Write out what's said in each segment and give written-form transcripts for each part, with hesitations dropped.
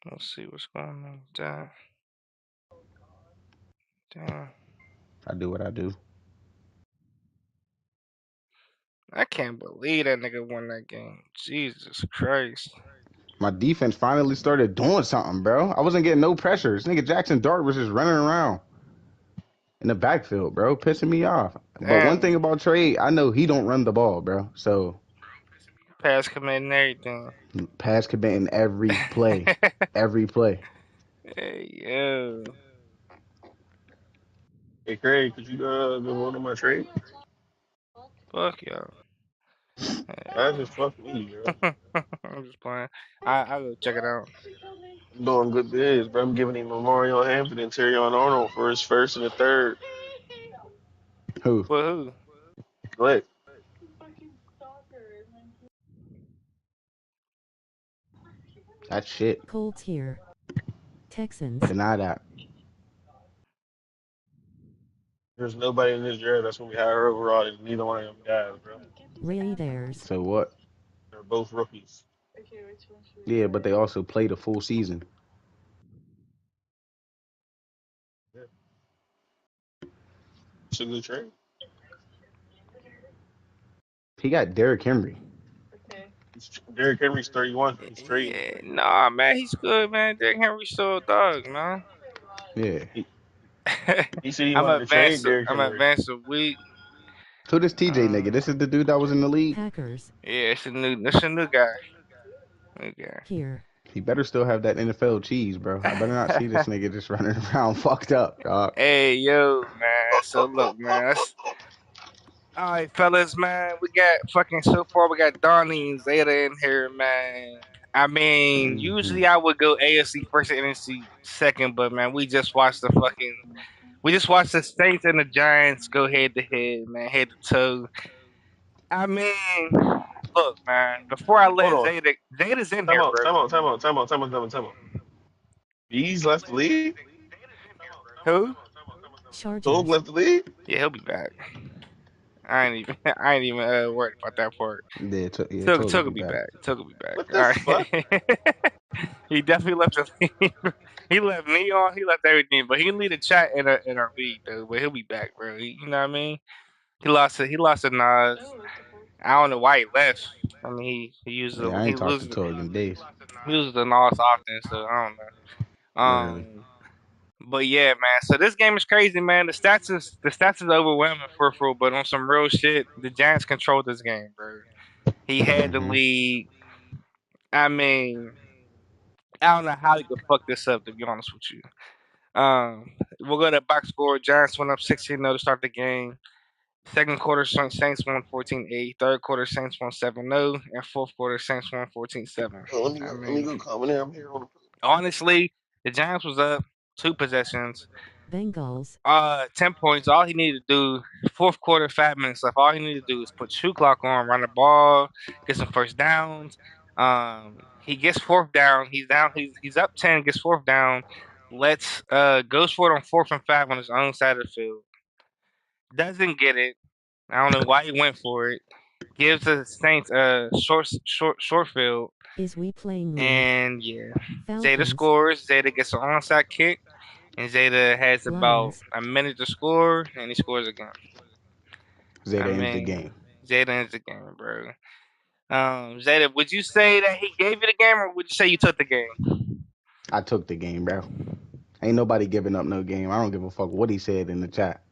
Let's see what's going on with that. Damn. I do what I do. I can't believe that nigga won that game. Jesus Christ. My defense finally started doing something, bro. I wasn't getting no pressure. This nigga Jackson Dart was just running around in the backfield, bro, pissing me off. But one thing Damn. about Trey, I know he don't run the ball, bro. So Pass commit and everything. pass committing every play, every play. Hey, yo. Hey, Craig, could you go hold on my trade? Fuck y'all. I just fuck me, bro. I'm just playing. I'll go check it out. I'm doing good biz, bro. I'm giving him Memorial Hampton and Terrion Arnold for his first and the third. Who? For who? Click. That shit. Colts here. Texans. Deny that. There's nobody in this draft that's gonna be higher overall than neither one of them guys, bro. Raiders. So what? They're both rookies. Yeah, but they also played a full season. Yeah. It's a good trade. He got Derrick Henry. Derrick Henry's 31. He's trading. Yeah, nah, man, he's good, man. Derrick Henry's still a dog, man. Yeah. He, he said he wanted to trade Derrick I'm Henry. advanced a week. Who this TJ nigga? Um, This is the dude that was in the league. Packers. yeah, it's a new guy. New guy. Here. He better still have that NFL cheese, bro. I better not see this nigga just running around fucked up, dog. Hey, yo, man. So look, man. All right, fellas, man. We got fucking so far. We got Donnie and Zeta in here, man. I mean, Mm-hmm. usually I would go AFC first and NFC second, but man, we just watched the Saints and the Giants go head to head, man, head to toe. I mean, look, man. Before I Hold let on. Zeta's in Time here, out, bro. time out, time out, time out, time out, time out, time out. He's left the league? Who? Tog Chargers. left the league? Yeah, he'll be back. I ain't even worried about that part. Yeah, Toad will Tug will be be back. back. Tug will be back. What All the fuck? right. He definitely left the league. He left me on. He left everything, but he can lead the chat in our league though. But he'll be back, bro. You know what I mean? He lost to Nas. I don't know why he left. I mean, Yeah, I ain't talked to Toad in days. he loses the Nas often, so I don't know. Literally. But yeah, man. So this game is crazy, man. The stats is overwhelming for real, but on some real shit, the Giants controlled this game, bro. He had the Mm-hmm. lead. I mean, I don't know how he could fuck this up, to be honest with you. We'll go to box score. Giants went up 16-0 to start the game. Second quarter, Saints won 14-8. Third quarter, Saints won 7-0. And fourth quarter, Saints won 14-7. Oh, I let me mean, go comment here. I'm here on honestly, the Giants was up two possessions. Bengals. 10 points. All he needed to do, fourth quarter, 5 minutes left. All he needed to do is put shoe clock on, run the ball, get some first downs. He gets fourth down. He's down. He's up 10. Gets fourth down. Goes for it on 4th and 5 on his own side of the field. Doesn't get it. I don't know why he went for it. Gives the Saints a short field, Is we playing league? and yeah, Zeta Falcons. scores. Zeta gets an onside kick, and Zeta has about Lions. a minute to score, and he scores again. I Zeta ends the mean, game. Zeta ends the game, bro. Zeta, would you say that he gave you the game, or would you say you took the game? I took the game, bro. Ain't nobody giving up no game. I don't give a fuck what he said in the chat.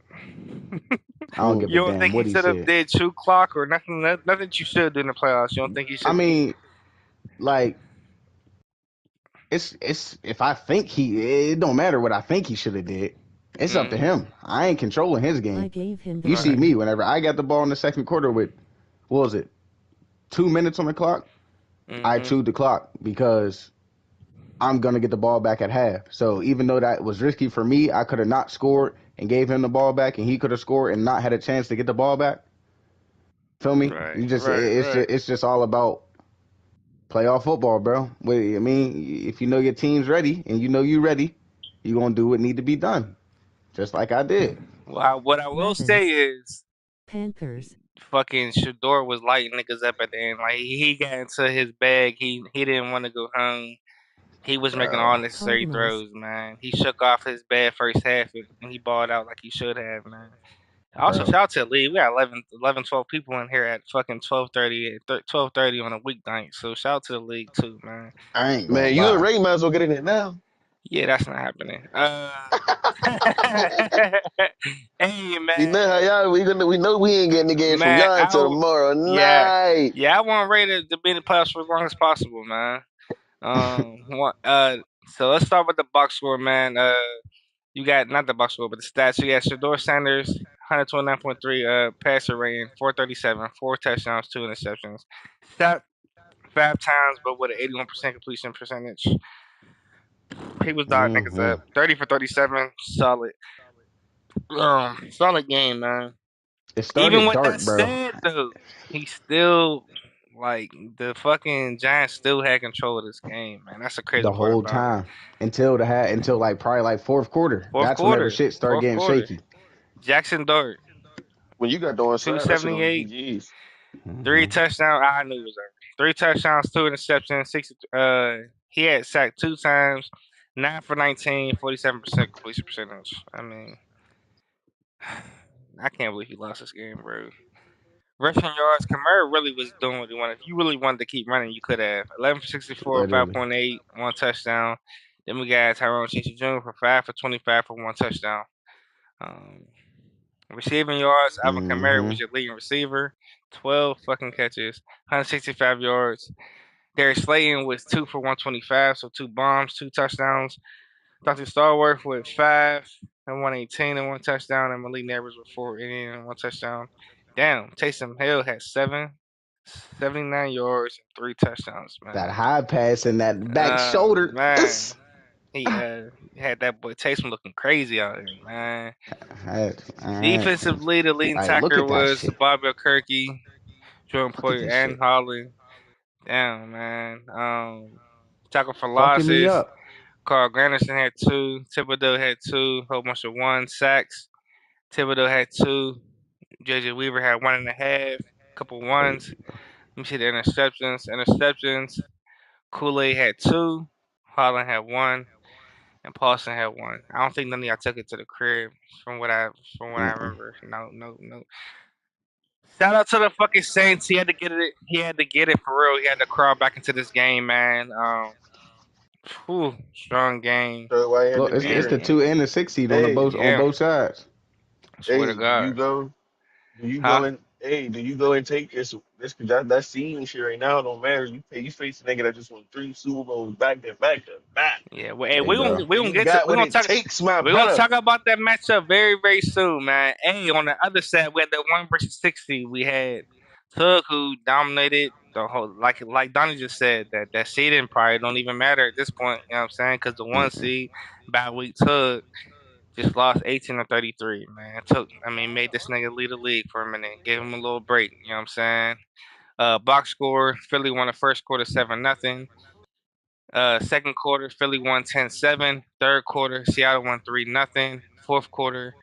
I don't give You a don't damn think he what he should have said. did shoe clock or nothing? Nothing that you should do in the playoffs. You don't think he I should? mean, like, it's if I think it don't matter what I think he should have did. It's up to Mm, him. I ain't controlling his I game. gave him the You see right, me game. whenever I got the ball in the second quarter with what was it, 2 minutes on the clock? I mm-hmm. chewed the clock because I'm gonna get the ball back at half. So even though that was risky for me, I could have not scored and gave him the ball back, and he could have scored and not had a chance to get the ball back. Feel me? Right, You just right, right. it's just all about playoff football, bro. I mean, if you know your team's ready and you know you ready, you gonna do what need to be done, just like I did. Well, what I will say Ravens. is, Panthers. fucking Shador was lighting niggas up at the end. Like he got into his bag. He didn't want to go home. He was making all Bro. necessary Cardinals. throws, man. He shook off his bad first half and he balled out like he should have, man. Also, bro. shout out to the league. We got 11, 12 people in here at fucking 12:30 on a weeknight. So shout out to the league too, man. I ain't gonna Man, you and lie. Ray might as well get in it now. Yeah, that's not happening. Hey We man, know how y'all we know we ain't getting the game from man, y'all until tomorrow yeah, night. yeah. I want Raiders to be in the playoffs for as long as possible, man. What, so let's start with the box score, man. You got not the box score, but the stats. You got Shador Sanders, 129.3 passer rating, 437, 4 touchdowns, 2 interceptions. Stop 5 times, but with an 81% completion percentage. He was dotting niggas Hmm. up. 30 for 37, solid. Solid game, man. It Even started with dark, that bro, said, though, he still like the fucking Giants still had control of this game, man. That's the crazy the part whole about it. time until like probably like fourth quarter. Fourth That's whenever quarter, shit started fourth getting quarter. shaky. Jackson Dart, When you got Dawn two Sapp, that shit seventy on eight, GG's. 3 touchdowns. I knew it was over. 3 touchdowns, 2 interceptions. He had sacked 2 times. 9 for 19, 47% completion percentage. I mean, I can't believe he lost this game, bro. Rushing yards, Kamara really was doing what he wanted. If you really wanted to keep running, you could have. 11 for 64, Literally. 5.8, 1 touchdown. Then we got Tyrone Chincy Jr. for 5 for 25 for 1 touchdown. Um, Receiving yards, Alvin Kamara Hmm. was your leading receiver. 12 fucking catches, 165 yards. Darius Slayton was 2 for 125, so 2 bombs, 2 touchdowns. Dr. Starworth with 5 and 118 and 1 touchdown, and Malik Neighbors with 4 and 1 touchdown. Damn, Taysom Hill had 79 yards and 3 touchdowns, That man. high pass and that back shoulder. Man, he had that boy Taysom looking crazy out here, man. Alright. Defensively, the leading Like, look tackler at that was shit. Bobby Kirky, Jordan Look at Poyer, this and shit. Holland. Damn, man. Tackle for Fucking me losses. up. Carl Granderson had 2. Thibodeau had 2. Whole bunch of 1 sacks. Thibodeau had 2. JJ Weaver had 1.5. Couple ones. Crazy. Let me see the interceptions. Interceptions. Kool Aid had 2. Holland had 1. And Paulson had 1. I don't think none of y'all took it to the crib from what I Mm-mm. remember. No, no, no. Shout out to the fucking Saints. He had to get it. He had to get it for real. He had to crawl back into this game, man. Strong game. So why you had Look, to it's get the it? And 2 and the 6 seed on the Hey, both on yeah, both sides. I swear to hey, God. do you Huh? go and hey, do you go and take this cause that seeding shit right now don't matter. You face a nigga that just won 3 Super Bowls back to back. Yeah. Well, hey, Hey, bro. we And gonna you get to got what it takes, my we gonna brother. talk about that matchup very very soon, man. Hey, on the other side, we had that 1 versus 60. We had Tug who dominated the whole like Donnie just said that seeding probably don't even matter at this point. You know what I'm saying? Because the one Mm-mm. seed by week Tug just lost 18 to 33. Man, made this nigga lead the league for a minute, gave him a little break. You know what I'm saying? Box score: Philly won the first quarter 7-0. Second quarter, Philly won 10-7. Third quarter, Seattle won 3-0. Fourth quarter,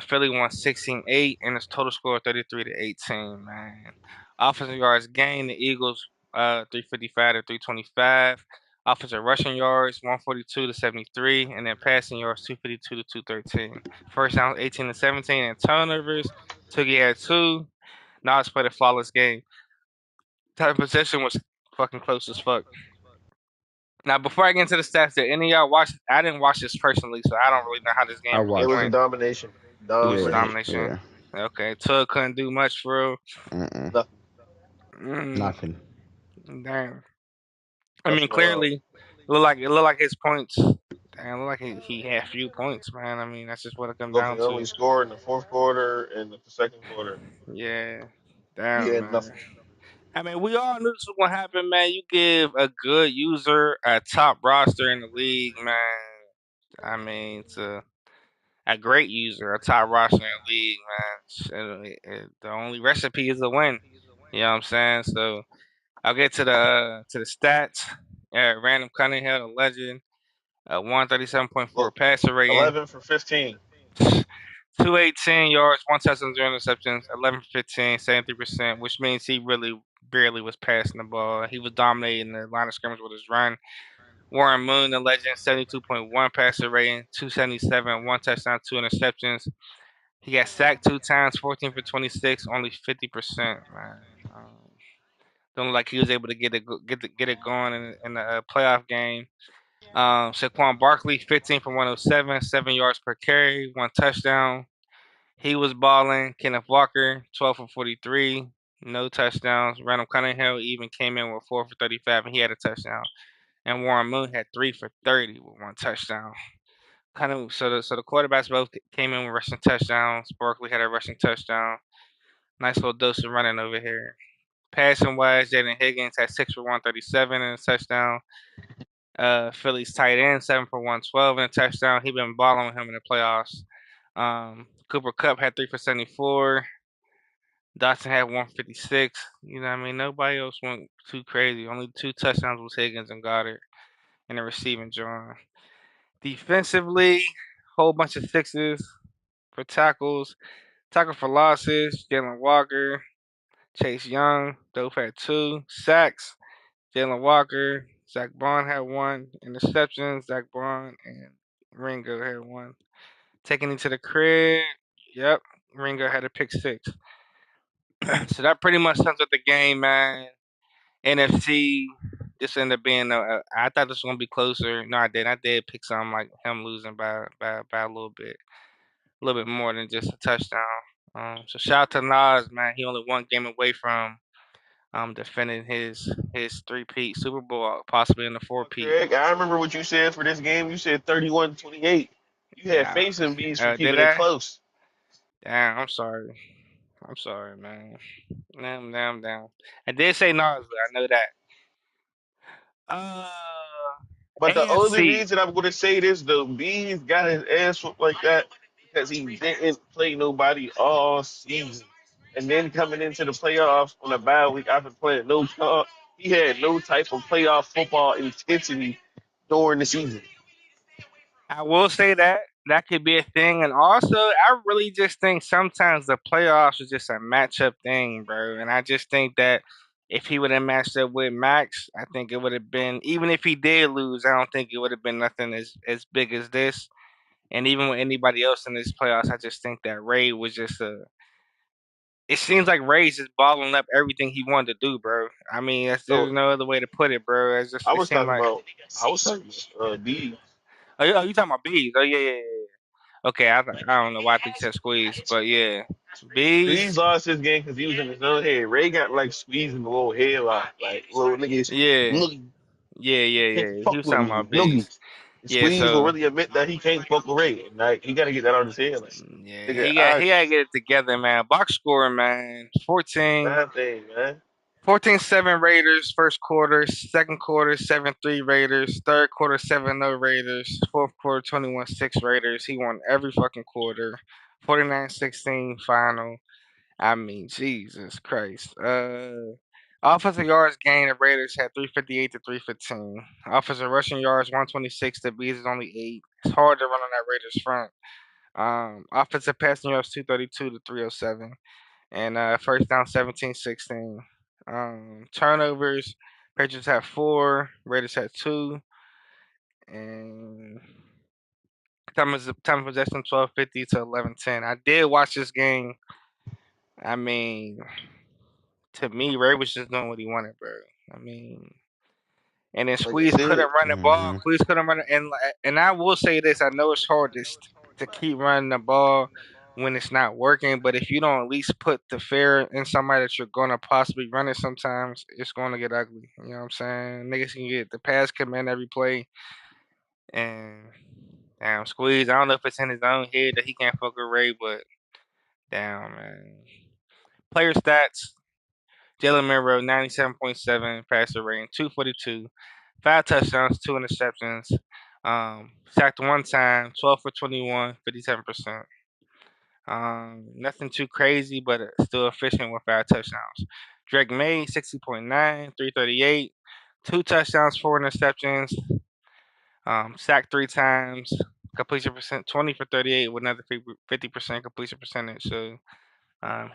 Philly won 16-8, and its total score 33-18. Man, offensive yards gained, the Eagles 355 to 325. Offensive rushing yards 142 to 73, and then passing yards 252 to 213. First down 18 to 17, and turnovers. Toogie had 2. Nas played a flawless game. Time of possession was fucking close as fuck. Now, before I get into the stats, did any of y'all watch? I didn't watch this personally, so I don't really know how this I game It really was watched a went. it. domination. It was Yeah, Domination. domination. yeah. Okay, Tug couldn't do much for real. Mm-mm. Nothing. Mm, Nothing. damn. I mean, Nothing at all. clearly, it looked like his points. Damn, it looked like he had few points, man. I mean, that's just what it comes Look, he down only to. scored in the fourth quarter and the second quarter. Yeah, He damn, had man. nothing. I mean, we all knew this was gonna happen, man. You give a good user a top roster in the league, man. I mean, to a great user, a top roster in the league, man. The only recipe is a win. You know what I'm saying? So I'll get to the stats. Random Cunningham, a legend, 137.4 Look, passer rating, 11 for 15. 218 yards, 1 touchdown, 0 interceptions, 11 for 15, 73%, which means he really barely was passing the ball. He was dominating the line of scrimmage with his run. Warren Moon, the legend, 72.1 passer rating, 277, one touchdown, two interceptions. He got sacked 2 times, 14 for 26, only 50%. Man, don't look like he was able to get it going in the playoff game. Saquon Barkley, 15 for 107, 7 yards per carry, one touchdown. He was balling. Kenneth Walker, 12 for 43, no touchdowns. Randall Cunningham even came in with 4 for 35, and he had a touchdown. And Warren Moon had 3 for 30 with one touchdown. So the quarterbacks both came in with rushing touchdowns. Barkley had a rushing touchdown. Nice little dose of running over here. Passing wise, Jaden Higgins had 6 for 137 and a touchdown. Philly's tight end, 7 for 112 and a touchdown. He been balling with him in the playoffs. Cooper Kupp had 3 for 74. Dotson had 156. You know what I mean? Nobody else went too crazy. Only 2 touchdowns was Higgins and Goddard in the receiving joint. Defensively, whole bunch of sixes for tackles. Tackle for losses, Jalen Walker, Chase Young, both had 2. Sacks, Jalen Walker, Zach Bond had 1. Interceptions, Zach Bond and Ringo had 1. Taking it to the crib, yep, Ringo had a pick 6. So that pretty much sums up the game, man. NFC, this ended up being, I thought this was going to be closer. No, I didn't. I did pick something like him losing by a little bit more than just a touchdown. So shout out to Nas, man. He only one game away from defending his three-peat Super Bowl, possibly in the four-peat. Craig, I remember what you said for this game. You said 31-28. You had Yeah. faith in bees for Did keeping it I? close. Damn, I'm sorry. I'm sorry, man. Damn. I did say Nas, I know that. Uh, But the only AFC. reason I'm going to say this, the bees got his ass whooped like that because he didn't play nobody all season. And then coming into the playoffs on a bye week after playing he had no type of playoff football intensity during the season. I will say that could be a thing, and also I really just think sometimes the playoffs is just a matchup thing, bro. And I just think that if he would have matched up with Max, I think it would have been. Even if he did lose, I don't think it would have been nothing as big as this. And even with anybody else in this playoffs, I just think that Ray was just a. It seems like Ray's just balling up everything he wanted to do, bro. I mean, there's So no other way to put it, bro. It's just I it was seemed talking like. about, I was talking about bees. Oh, you talking about bees? Oh yeah. Okay, I don't know why I think you said squeeze, but yeah, Bees bees. lost his game because he was in his own head. Ray got like squeezing the little headlock, like little niggas, Yeah, look, you can't He fuck was with talking me, about look. bees. Yeah, Squeeze will so really admit that he can't fuck with Ray. Like he got to get that out of his head. Like yeah, nigga, he got to get it together, man. Box score, man. 14, that thing, man. 14-7 Raiders first quarter, second quarter 7-3 Raiders, third quarter 7-0 Raiders, fourth quarter 21-6 Raiders. He won every fucking quarter. 49-16 final. I mean, Jesus Christ. Offensive yards gained, the Raiders had 358 to 315. Offensive rushing yards 126. The Bees is only 8. It's hard to run on that Raiders front. Offensive passing yards 232 to 307, and first down 17-16. Turnovers, Patriots had 4, Raiders had 2, and time of possession 12:50 to 11:10. I did watch this game. I mean, to me, Ray was just doing what he wanted, bro. I mean, and then Like I Squeeze couldn't said, run the ball. Hmm. Squeeze couldn't run it, and I will say this: I know it's hard to keep running the ball when it's not working, but if you don't at least put the fear in somebody that you're gonna possibly run it, sometimes it's gonna get ugly. You know what I'm saying? Niggas can get the pass command every play, and damn Squeeze. I don't know if it's in his own head that he can't fuck with Ray, but damn man. Player stats: Jalen Monroe, 97.7 passer rating, 242, 5 touchdowns, 2 interceptions, sacked 1 time, 12 for 21, 57%. Nothing too crazy, but still efficient with 5 touchdowns. Drake May, 60.9, 338, 2 touchdowns, 4 interceptions, sacked 3 times, completion percent 20 for 38 with another 50% completion percentage. So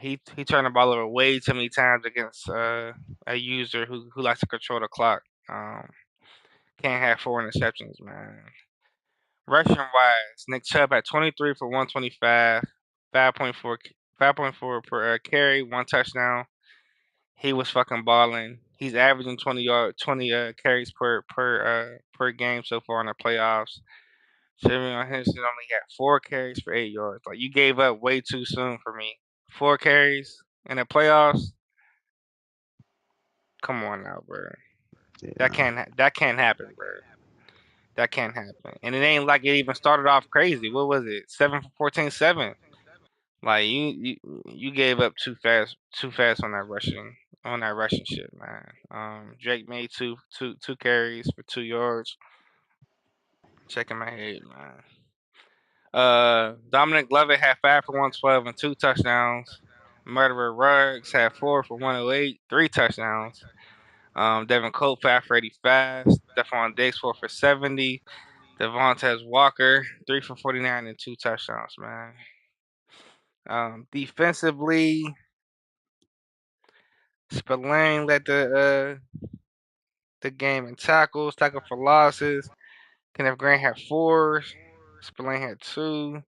he turned the ball over way too many times against a user who likes to control the clock. Um, Can't have 4 interceptions, man. Rushing wise, Nick Chubb had 23 for 125, 5.4, 5.4 per carry, 1 touchdown. He was fucking balling. He's averaging 20 carries per game so far in the playoffs. Jimmy Henderson only had 4 carries for 8 yards. Like you gave up way too soon for me. 4 carries in the playoffs. Come on now, bro. Yeah. That can't happen, bro. That can't happen. And it ain't like it even started off crazy. What was it? 7 for 14, 7. Like you gave up too fast on that rushing shit, man. Drake made two carries for 2 yards. Checking my head, man. Dominic Lovett had 5 for 112 and 2 touchdowns. Murderer Ruggs had 4 for 108, 3 touchdowns. Devin Cope 5 for 85. Stephon Diggs 4 for 70. Devontae Walker 3 for 49 and 2 touchdowns, man. Defensively, Spillane led the game in tackles, tackle for losses. Kenneth Grant had 4. Spillane had 2.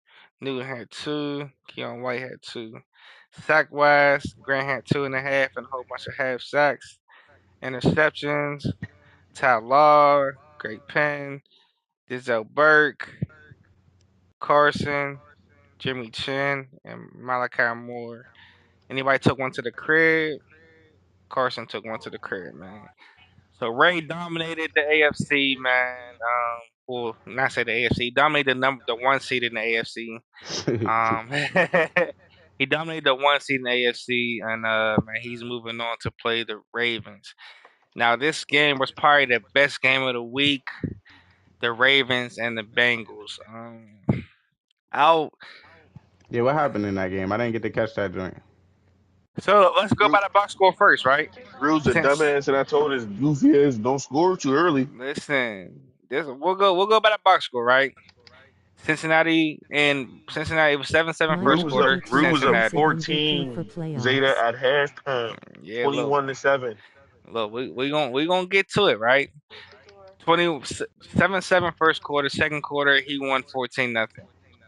Newton had 2. Keon White had 2. Sack wise, Grant had 2.5 and a whole bunch of half sacks. Interceptions, Ty Law, Greg Penn, Denzel Burke, Carson, Jimmy Chin, and Malachi Moore. Anybody took one to the crib? Carson took one to the crib, man. So Ray dominated the AFC, man. Well, not say the AFC, dominated the 1 seed in the AFC. Um, he dominated the 1 seed in the AFC, and man, he's moving on to play the Ravens. Now, this game was probably the best game of the week. The Ravens and the Bengals. Out. Yeah, what happened in that game? I didn't get to catch that joint. So let's go Drew, by the box score first, right? Drew's a Since dumbass, and I told his goofy ass don't score too early. listen, we'll go by the box score, right? Cincinnati. It was 7-7 Rue first was up. quarter. Monster Rue was up Peaches Cincinnati. and MVP for 14 Zeta playoffs. at halftime, Yeah, 21-7. look, we gonna get to it, right? 27-7 first quarter. Second quarter, he won 14-0.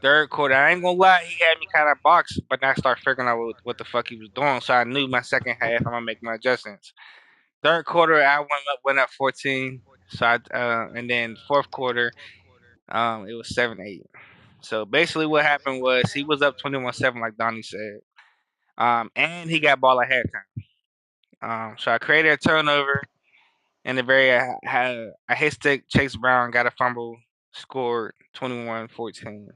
Third quarter, I ain't gonna lie, he had me kind of boxed, but then I started figuring out what the fuck he was doing. So I knew my second half, I'm gonna make my adjustments. Third quarter, I went up 14. So and then fourth quarter, it was 7-8. So basically, what happened was he was up 21-7, like Donnie said. And he got ball at halftime. So I created a turnover in the very I hit stick. Chase Brown got a fumble, scored 21-14.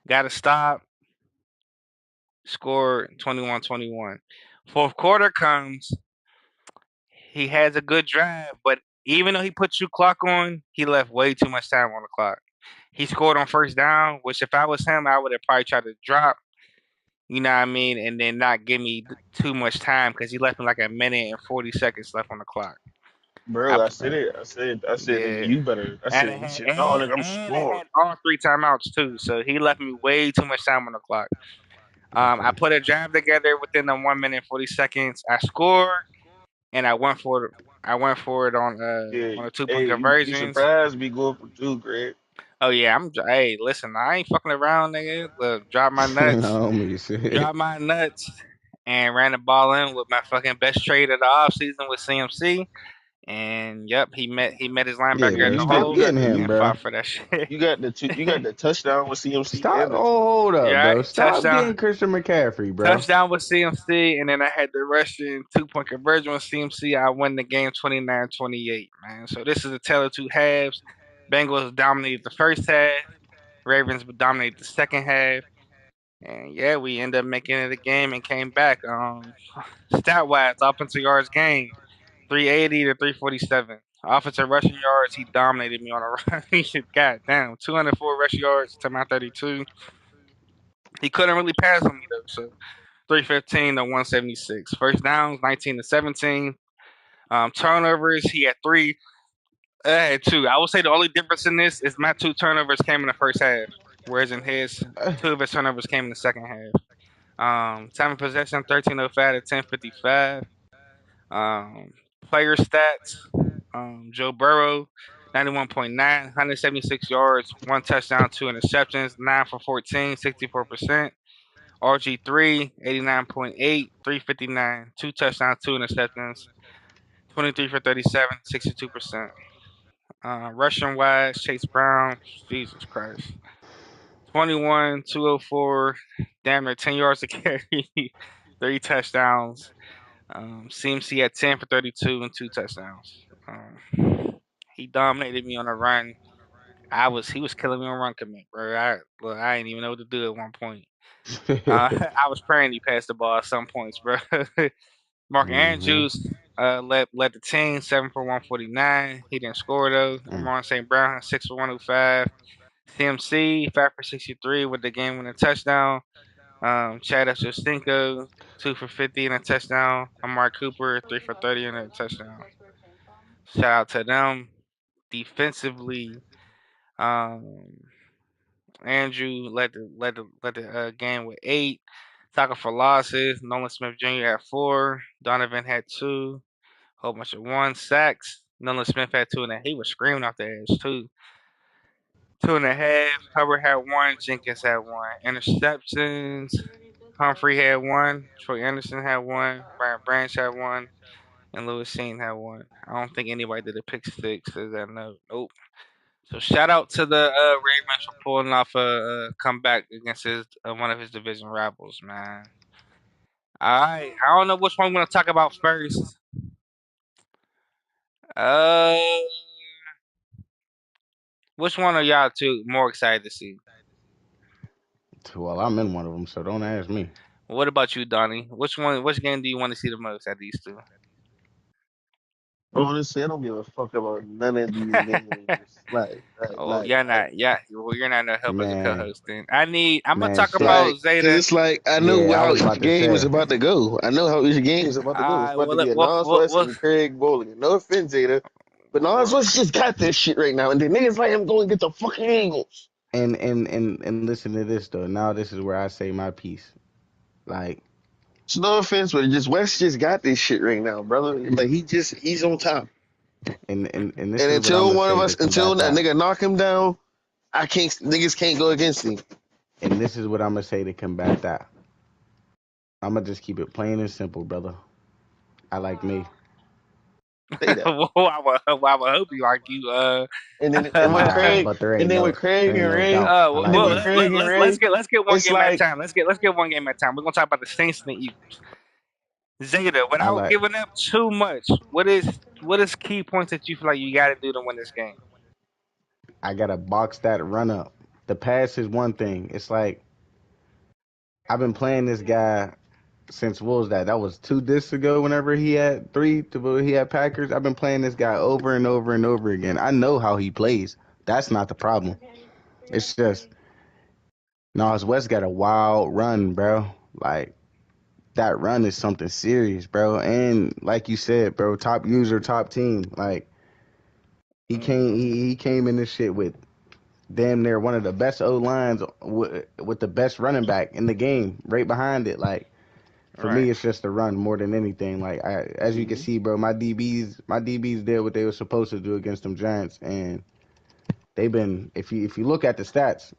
Got a stop, scored 21-21. Fourth quarter comes, he has a good drive, but even though he put you clock on, he left way too much time on the clock. He scored on first down, which if I was him, I would have probably tried to drop. You know what I mean, and then not give me too much time because he left me like a minute and 40 seconds left on the clock. I Bro, I said it. I said, nigga, Yeah, you better. I and said, it he had said, no, nigga, I'm it scoring. had all 3 timeouts too, so he left me way too much time on the clock. I Okay. put a drive together within the 1 minute and 40 seconds. I scored, and I went for it Yeah, on the 2 point hey, you conversions. surprised me going for two, Greg. Oh yeah, hey, listen, I ain't fucking around, nigga. Look, Homie shit. drop my nuts, and ran the ball in with my fucking best trade of the offseason with CMC. And yep, he met his Yeah, linebacker at bro. the Stop You hole got getting the him, and bro. fought for that shit. you got the touchdown with CMC Stop. and the Oh, hold up, Yeah, bro. Stop touchdown, getting Christian McCaffrey, bro. touchdown with CMC, and then I had the rushing 2 point conversion with CMC. I win the game 29-28, man. So this is a tale of two halves. Bengals dominated the first half. Ravens dominated the second half. And yeah, we ended up making it a game and came back. Stat wise, offensive yards gained 380 to 347. Offensive rushing yards, he dominated me on a run. God damn, 204 rush yards to my 32. He couldn't really pass on me though, so 315 to 176. First downs, 19 to 17. Turnovers, he had three. I had two. I would say the only difference in this is my 2 turnovers came in the first half, whereas in his, two of his turnovers came in the second half. Time of possession 13:05 to 10:55. Um, Player stats. Joe Burrow 91.9, 176 yards, one touchdown, two interceptions, 9 for 14, 64%. RG3, 89.8, 359, two touchdowns, two interceptions, 23 for 37, 62%. Rushing wise, Chase Brown, Jesus Christ. 21, 204, damn near 10 yards to carry, three touchdowns. CMC at 10 for 32 and two touchdowns. He dominated me on a run. He was killing me on run commit, bro. I didn't even know what to do at one point. I was praying he passed the ball at some points, bro. Mark hmm Andrews led the team 7 for 149. He didn't score though. Amon St. Brown 6 for 105. CMC 5 for 63 with the game winning touchdown. Chad Ochocinco 2 for 50 and a touchdown. Amari Cooper 3 for 30 and a touchdown. Shout out to them. Defensively, um, Andrew led the game with 8. Tackle for losses. Nolan Smith Jr. had 4. Donovan had 2. Whole bunch of 1 sacks. Nolan Smith had 2 and a. He was screaming off the edge too. 2.5. Hubbard had 1. Jenkins had 1. Interceptions. Humphrey had 1. Troy Anderson had 1. Brian Branch had 1. And Lewis Sheen had 1. I don't think anybody did a pick six. Is that no? Nope. So shout out to the Ravens for pulling off a comeback against one of his division rivals, man. All right, I don't know which one we're gonna talk about first. Uh, which one are y'all two more excited to see? Well, I'm in one of them, so don't ask me. What about you, Donnie? Which game do you want to see the most at these two? Honestly, I don't give a fuck about none of these games. Oh, you're Like, not. Yeah, well, you're not no help as a Man, co-host. Then I need. I'm gonna man, talk shit. about cause Zeta. it's like I know Yeah, I how was each about to game is say. about to go. I know how each game is about to go. It's about Well, to be a Nas West well, and Craig Bowling. No offense, Zeta, but Nas well, West just got this shit right now, and the niggas like him going to get the fucking Eagles. And listen to this though. Now this is where I say my piece. Like, It's no offense, but just West just got this shit right now, brother. Like he's on top. and this And is what I'm until gonna one of say to us, until combat that that. nigga knock him down, I can't. Niggas can't go against him. And this is what I'm gonna say to combat that. I'm gonna just keep it plain and simple, brother. I like me. Say that. I would hope you like you. And with Nah, Craig, but and then with there Craig ain't and no Ray, doubt. I and like then well, with me. Craig and let's Ray, get one it's game at a like time. Let's get one game at a time. We're gonna talk about the Saints and the Eagles. Zeta, I without like. giving up too much, what is key points that you feel like you got to do to win this game? I gotta box that run up. The pass is one thing. It's like I've been playing this guy since what was that? That was 2 discs ago. Whenever he had he had Packers. I've been playing this guy over and over and over again. I know how he plays. That's not the problem. It's just Nas West got a wild run, bro. Like that run is something serious, bro. And like you said, bro, top user, top team. Like he came in this shit with damn near one of the best O lines with the best running back in the game, right behind it. Like for Right. me, it's just a run more than anything. Like as you can mhm. see, bro, my DBs did what they were supposed to do against them Giants, and they've been. If you look at the stats,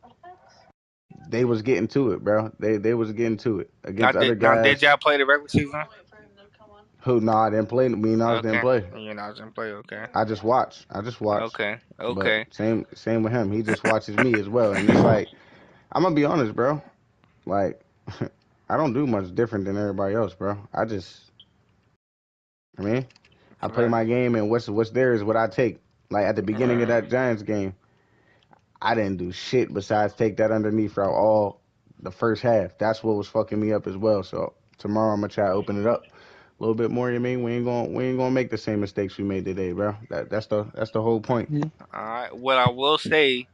they was getting to it, bro. They was getting to it against other Now did guys y'all play the regular season? who nah didn't play. Me and Nas didn't Okay, play. you're not gonna play. Okay, I just watch. I just watch. okay, But okay. same with him. He just watches me as well, and it's like I'm gonna be honest, bro. Like I don't do much different than everybody else, bro. I mean, I play Right, my game, and what's there is what I take. Like at the beginning of right. that Giants game, I didn't do shit besides take that underneath for all the first half. That's what was fucking me up as well. So tomorrow I'm gonna try to open it up a little bit more. You mean we ain't gonna make the same mistakes we made today, bro. That's the whole point. All right. What I will say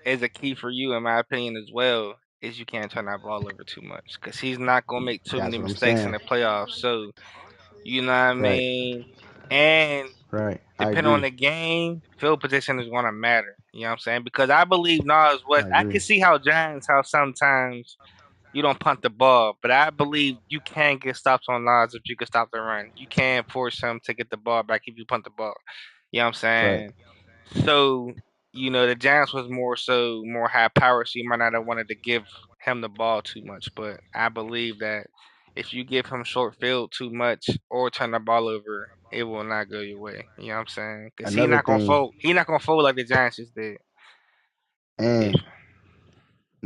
is a key for you, in my opinion, as well, is you can't turn that ball over too much because he's not gonna make too That's many what I'm mistakes in saying. the playoffs. So you know what I Right, mean. And right. I depending on agree. the game, field position is gonna matter. You know what I'm saying? Because I believe Nas I West. I can agree. see how Giants, how sometimes you don't punt the ball, but I believe you can get stops on Nas if you can stop the run. You can force him to get the ball back if you punt the ball. You know what I'm Right. saying? So the Giants was more high power, so you might not have wanted to give him the ball too much. But I believe that if you give him short field too much or turn the ball over, it will not go your way. You know what I'm saying? Because he Another not gonna thing, fold. He not gonna fold like the Giants just did. If and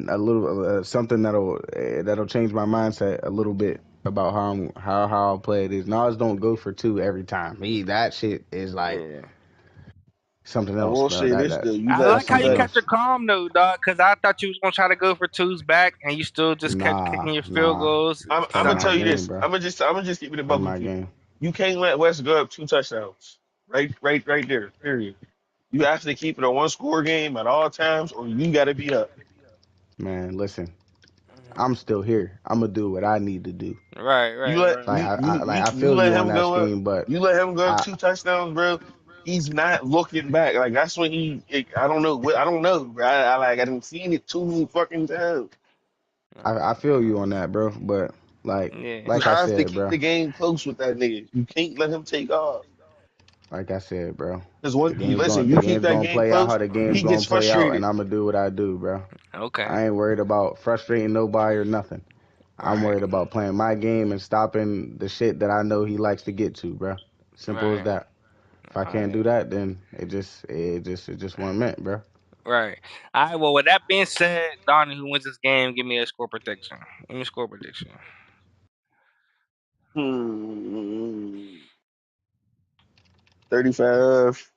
a little something that'll change my mindset a little bit about how I'll play it is Nas don't go for two every time. That shit is like yeah. something I else, will bro. say this though, you I let That's like how you you something let kept your else. calm though, dog. Because I thought you was gonna try to go for twos back, and you still just kept kicking your field Nah. goals. I'm Play gonna Sound my tell like you game, this. bro. I'm gonna just keep it a Play buck my with you. game. You can't let West go up 2 touchdowns. Right there. Period. You have to keep it a one score game at all times, or you got to be up. Man, listen, I'm still here. I'm gonna do what I need to do. right, You right, let right. you you Like you, I you feel let you on him that go up. scheme, but You let him go up I 2 touchdowns, bro. He's not looking back. Like that's when I don't know. I don't know. Bro. I didn't seen it too many fucking times. I feel you on that, bro. But like Yeah, You like I have to said, keep bro. the game close with that nigga. You can't let him take off. Like I said, bro. Because one, The you game's listen, going you the keep game's that gonna game play out close, how the game's he gonna gets play out, frustrated. and I'm gonna do what I do, bro. okay. I ain't worried about frustrating nobody or nothing. I'm Right, worried about playing my game and stopping the shit that I know he likes to get to, bro. Simple as right, that. If I can't right, do that, then it just wasn't meant, bro. right. All right. Well, with that being said, Donnie, who wins this game, give me a score prediction. Give me a score prediction. Hmm. 35,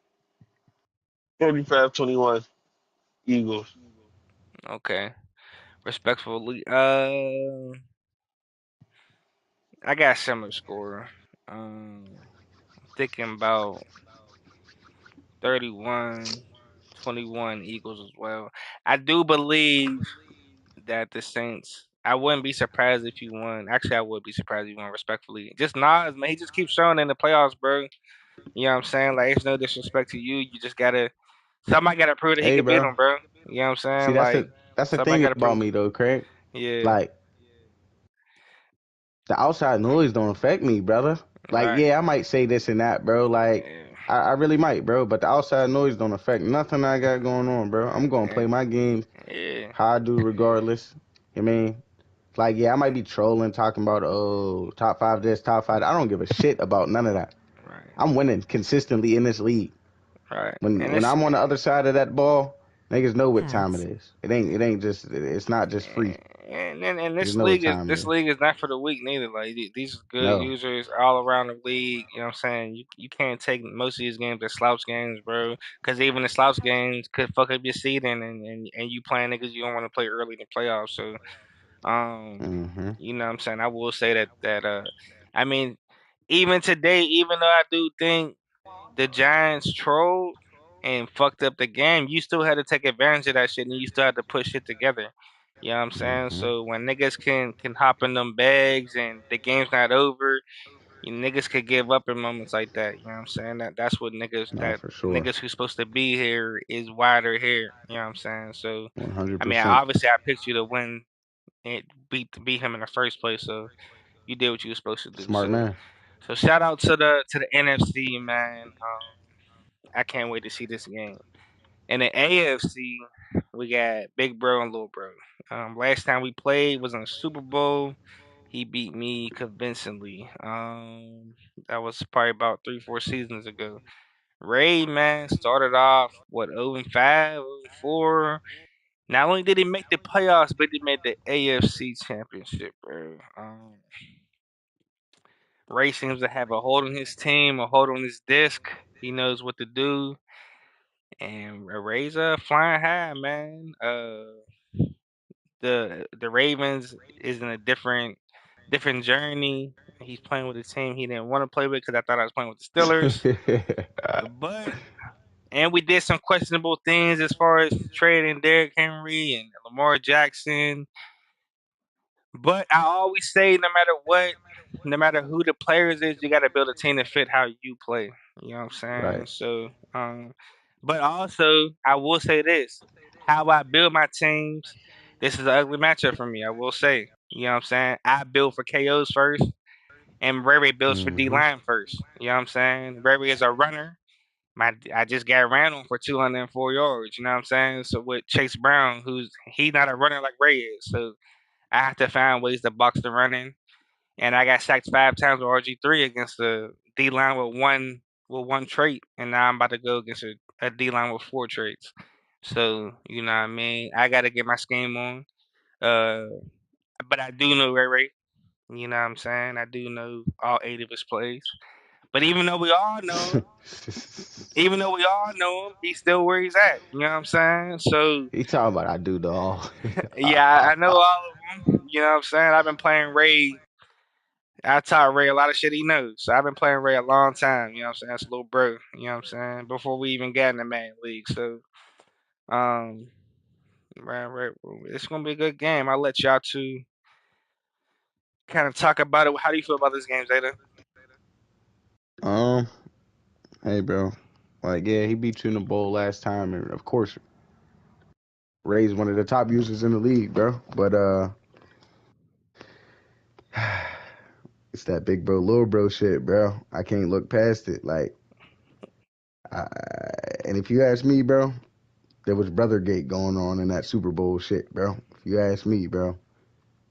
35-21 Eagles. Okay. Respectfully, I got a similar score. Thinking about 31-21 Eagles as well. I do believe that the Saints. I wouldn't be surprised if you won. Actually, I would be surprised if you won. Respectfully, just Nas, man. He just keeps showing in the playoffs, bro. You know what I'm saying? Like, it's no disrespect to you. You just gotta. Somebody gotta prove that he Hey, could beat bro. him, bro. You know what I'm See, saying? Like, that's the somebody thing gotta about prove. me though, Craig. Yeah. Like the outside noise don't affect me, brother. Like, Right. yeah, I might say this and that, bro. Like, Yeah. I really might, bro. But the outside noise don't affect nothing I got going on, bro. I'm gonna Yeah. play my game Yeah. how I do, regardless. I mean, like, yeah, I might be trolling, talking about top five this, top five. I don't give a shit about none of that. Right. I'm winning consistently in this league. Right. And When it's I'm on the other side of that ball, niggas know what time it Hats. is. It ain't just it's not just free. and Niggas this know what league is time this it is. league is not for the weak neither. Like these are good No. users all around the league. You know what I'm saying? You can't take most of these games as slouch games, bro. Because even the slouch games could fuck up your seeding, and you playing niggas you don't want to play early in the playoffs. So Mm-hmm. you know what I'm saying? I will say that I mean, even today, even though I do think the Giants trolled and fucked up the game, you still had to take advantage of that shit and you still had to put shit together. You know what I'm saying? Mm-hmm. So when niggas can hop in them bags and the game's not over, you niggas could give up in moments like that. You know what I'm saying? That's what No, that for sure. niggas who's supposed to be here is wider here. You know what I'm saying? So I mean, 100%. obviously I picked you to win and beat him in the first place. So you did what you were supposed to do. Smart man. So shout out to the NFC, man. I can't wait to see this game. In the AFC, we got Big Bro and Little Bro. Last time we played was in the Super Bowl. He beat me convincingly. That was probably about 3, 4 seasons ago. Ray, man, started off what 0-5, 0-4. Not only did he make the playoffs, but he made the AFC Championship, bro. Ray seems to have a hold on his team, a hold on his disc. He knows what to do, and Ray's flying high, man. The Ravens is in a different journey. He's playing with a team he didn't want to play with because I thought I was playing with the Steelers. But and we did some questionable things as far as trading Derrick Henry and Lamar Jackson. But I always say, no matter what, no matter who the players is, you got to build a team to fit how you play. You know what I'm saying? Right. So, but also I will say this: how I build my teams. This is an ugly matchup for me. I will say. You know what I'm saying? I build for KOs first, and Ray Ray builds for D Mm-hmm. line first. You know what I'm saying? Ray Ray is a runner, I just got ran on for 204 yards. You know what I'm saying? So with Chase Brown, he's not a runner like Ray is, so I have to find ways to box the running. And I got sacked 5 times with RG3 against the D line with one trait, and now I'm about to go against a D line with 4 traits. So you know what I mean. I got to get my scheme on. Uh, but I do know Ray Ray. You know what I'm saying? I do know all 8 of his plays. But even though we all know him, he's still where he's at. You know what I'm saying? So He talking about I do the all. yeah, I know all of them. You know what I'm saying? I've been playing Ray. I taught Ray a lot of shit he knows. So I've been playing Ray a long time. You know what I'm saying? That's a little bro. You know what I'm saying? Before we even got in the man league. So um, right, it's gonna be a good game. I'll let y'all two kind of talk about it. How do you feel about this game, Zeta? um, hey, bro. Like, yeah, he beat you in the bowl last time, and of course, Ray's one of the top users in the league, bro. But it's that big bro, little bro shit, bro. I can't look past it. Like, I, and if you ask me, bro, there was Brothergate going on in that Super Bowl shit, bro. If you ask me, bro.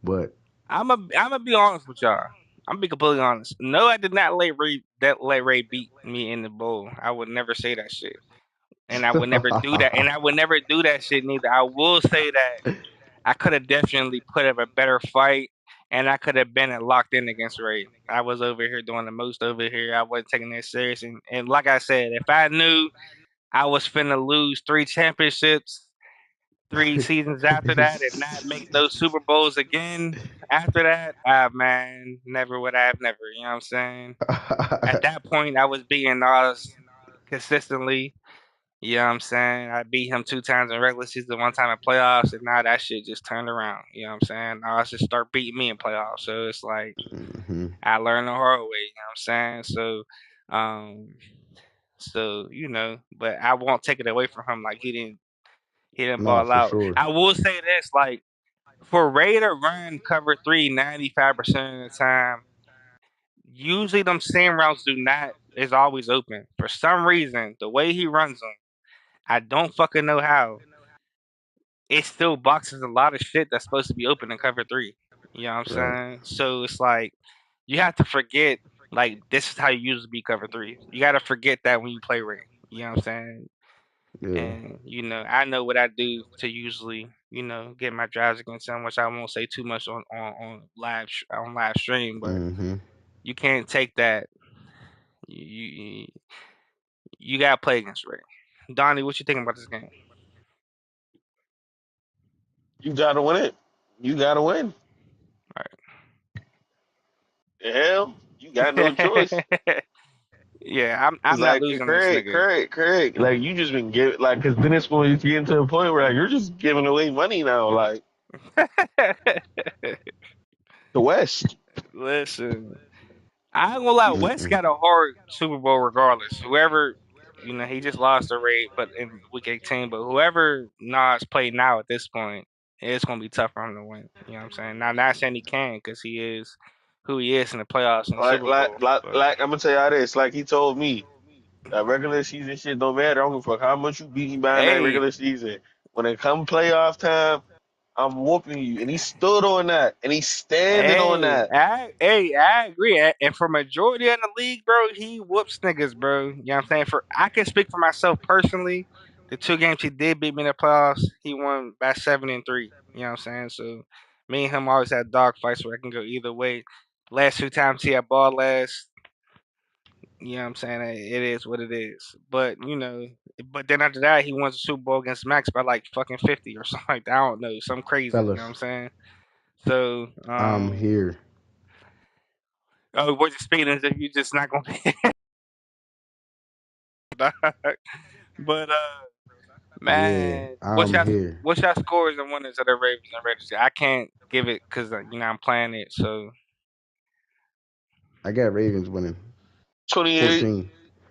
But I'm gonna be honest with y'all. I'm gonna be completely honest. No, I did not let Ray beat me in the bowl. I would never say that shit, and I would never do that. And I would never do that shit neither. I will say that I could have definitely put up a better fight, and I could have been locked in against Ray. I was over here doing the most over here. I wasn't taking that serious, and like I said, if I knew I was finna lose 3 championships 3 seasons after that and not make those Super Bowls again after that, man, never would I have never. You know what I'm saying? At that point, I was beating Nas consistently. You know what I'm saying? I beat him 2 times in regular season, 1 time in playoffs, and now that shit just turned around. You know what I'm saying? Nas just start beating me in playoffs. So it's like hmm I learned the hard way. You know what I'm saying? Um, so but I won't take it away from him. Like he didn't No, ball for out. sure. I will say this, like for Ray to run cover three 95% of the time, usually them same routes do not is always open. For some reason, the way he runs them, I don't fucking know how. It still boxes a lot of shit that's supposed to be open in cover three. You know what I'm Right. saying? So it's like you have to forget like this is how you usually be cover three. You gotta forget that when you play Ray. You know what I'm saying? Yeah. And I know what I do to usually, get my drives against them, which I won't say too much on live stream, but hmm you can't take that. You gotta play against Ray. Donnie, what you thinking about this game? You gotta win it. You gotta win. The hell, you got no choice. Right. Yeah, I'm Cause not like losing this Craig, nigga. Craig, Craig, like you just been giving like, cause then it's going to get to the point where like you're just giving away money now, like the West. Listen, I ain't gonna lie. West Mm-mm. got a hard Super Bowl regardless. Whoever, he just lost the rate, but in week 18. But whoever Nas play now at this point, it's gonna be tough for him to win. You know what I'm saying? Now, not saying he can, because he is who he is in the playoffs and the Like, Super like, Bowl. like, But like I'm gonna tell y'all this. Like he told me, that regular season shit don't matter. I don't give a fuck how much you beat me behind that hey, regular season. When it come playoff time, I'm whooping you. And he stood on that, and he's standing on that. I agree. And for majority of the league, bro, he whoops niggas, bro. You know what I'm saying? I can speak for myself personally. The 2 games he did beat me in the playoffs, he won by 7-3. You know what I'm saying? So me and him always had dog fights where I can go either way. Last 2 times he had ball last. You know what I'm saying? It is what it is. But then after that, he won the Super Bowl against Max by like fucking 50 or something like that. I don't know, some crazy. You know what I'm Fellas, saying? So, I'm here. oh, we're just speaking as if you're just not gonna be. But Yeah, man, I'm here. what's your scores and winners of the Ravens and Raiders? I can't give it because I'm playing it. So I got Ravens winning 28, 14,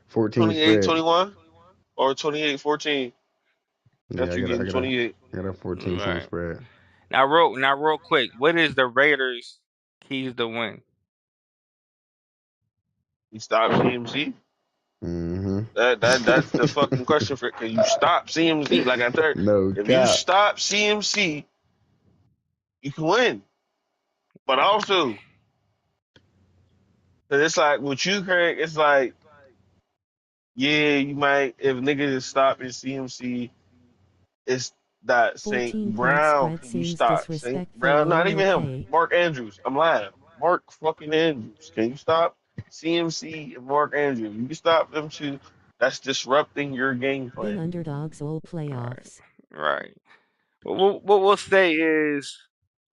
14 28, spread. 21, or 28-14. Yeah, Got you getting 28. I got a 14-point right spread. now, real quick, what is the Raiders' keys to win? He stopped CMC. Mm-hmm. That's the fucking question for it. Can you stop CMC? Like I said, No if you cap. stop CMC, you can win. But also, 'cause it's like with you, Craig, it's like, yeah, you might if niggas is stopping CMC, it's that St. 14-point Brown. spread Can you seems stop St. disrespectful Brown? or Not even him. okay. Mark Andrews. I'm lying. Mark fucking Andrews. Can you stop CMC and Mark Andrews? You can stop them two. That's disrupting your game In plan. underdogs all Right, playoffs. right. What we'll say is,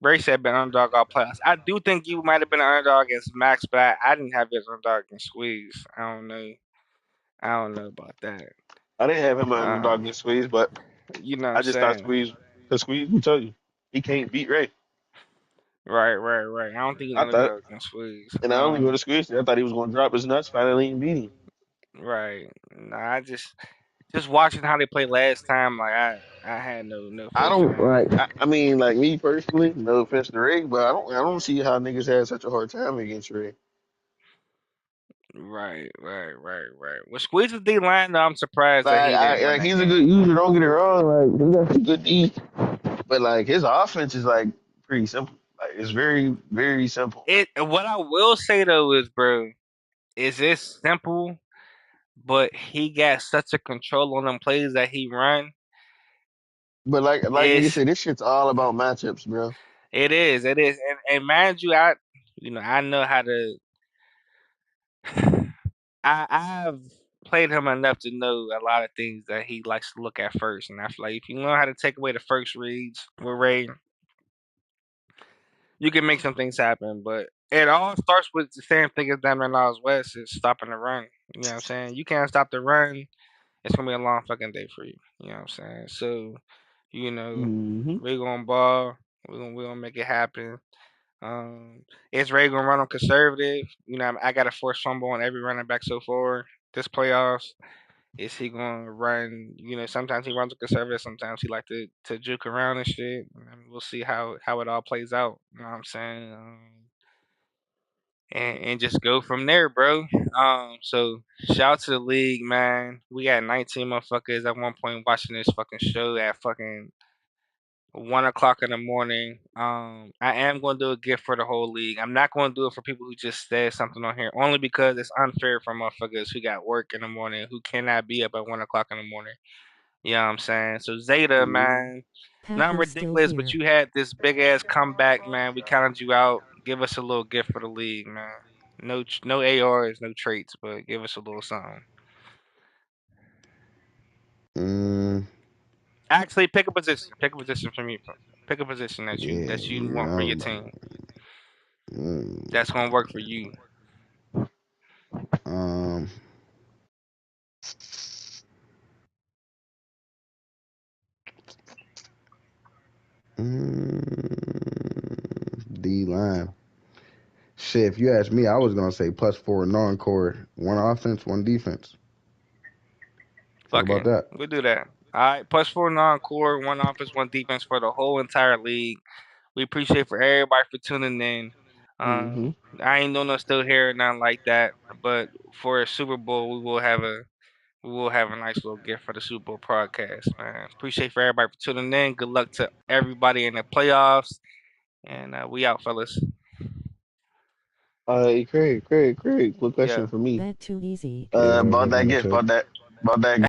Ray said been underdog all playoffs. I do think you might have been an underdog against Max, but I didn't have you as underdog against Squeeze. I don't know. I don't know about that. I didn't have him an Uh, underdog against Squeeze, but you know what I I'm just thought saying? Squeeze, because Squeeze, will tell you, he can't beat Ray. Right, right, right. I don't think he's I thought, underdog against Squeeze. and I only go to Squeeze. I thought he was going to drop his nuts, finally and beat him. Right. Nah, I just watching how they played last time. Like I had no I faith in don't him. like. I mean, like me personally, no offense to Ray, but I don't see how niggas had such a hard time against Ray. Right, right, right, right. With Squeeze's D line, though, I'm surprised that Like, he didn't win like that he's a good game. user. Don't get it wrong. Like he got some good D, but like his offense is like pretty simple. Like it's very very simple. What I will say though is, bro, is it's simple, but he got such a control on them plays that he run. But like nigga Is said, this shit's all about matchups, bro. it is, and mind you, I know how to. I've played him enough to know a lot of things that he likes to look at first, and I feel like if you know how to take away the first reads with Ray, you can make some things happen. But it all starts with the same thing as Denver Miles West is stopping the run. You know what I'm saying? You can't stop the run, it's gonna be a long fucking day for you. You know what I'm saying? So, you know, Hmm. we're gonna ball. We're gonna make it happen. Um, is Ray gonna run on conservative? You know, I got a forced fumble on every running back so far this playoffs. Is he gonna run? You know, sometimes he runs a conservative, sometimes he like to juke around and shit. We'll see how it all plays out. You know what I'm saying? And just go from there, bro. So shout out to the league, man. We got 19 motherfuckers at one point watching this fucking show at fucking 1 o'clock in the morning. I am going to do a gift for the whole league. I'm not going to do it for people who just said something on here, only because it's unfair for motherfuckers who got work in the morning who cannot be up at 1 o'clock in the morning. You know what I'm saying? So Zeta, Hmm. man, nothing Packers still ridiculous, but here. you had this big ass comeback, man. We counted you out. Give us a little gift for the league, man. No ARs, no traits, but give us a little something. Mm, Actually, pick a position. Pick a position from you. Pick a position yeah, that you you want for know. your team. Mm, That's gonna work for you. um, D line. Shit, if you ask me, I was gonna say +4 non-core, one offense, one defense. What Fuck about it. that? We'll do that. All right. +4 non-core, one offense, one defense for the whole entire league. We appreciate for everybody for tuning in. Hmm. I ain't doing no still here or nothing like that. But for a Super Bowl, we will have a nice little gift for the Super Bowl podcast, man. Appreciate for everybody for tuning in. Good luck to everybody in the playoffs. And we out, fellas. Craig, Craig. Quick question Yeah. for me. Bet too easy. Yeah, About that me gift, too. about that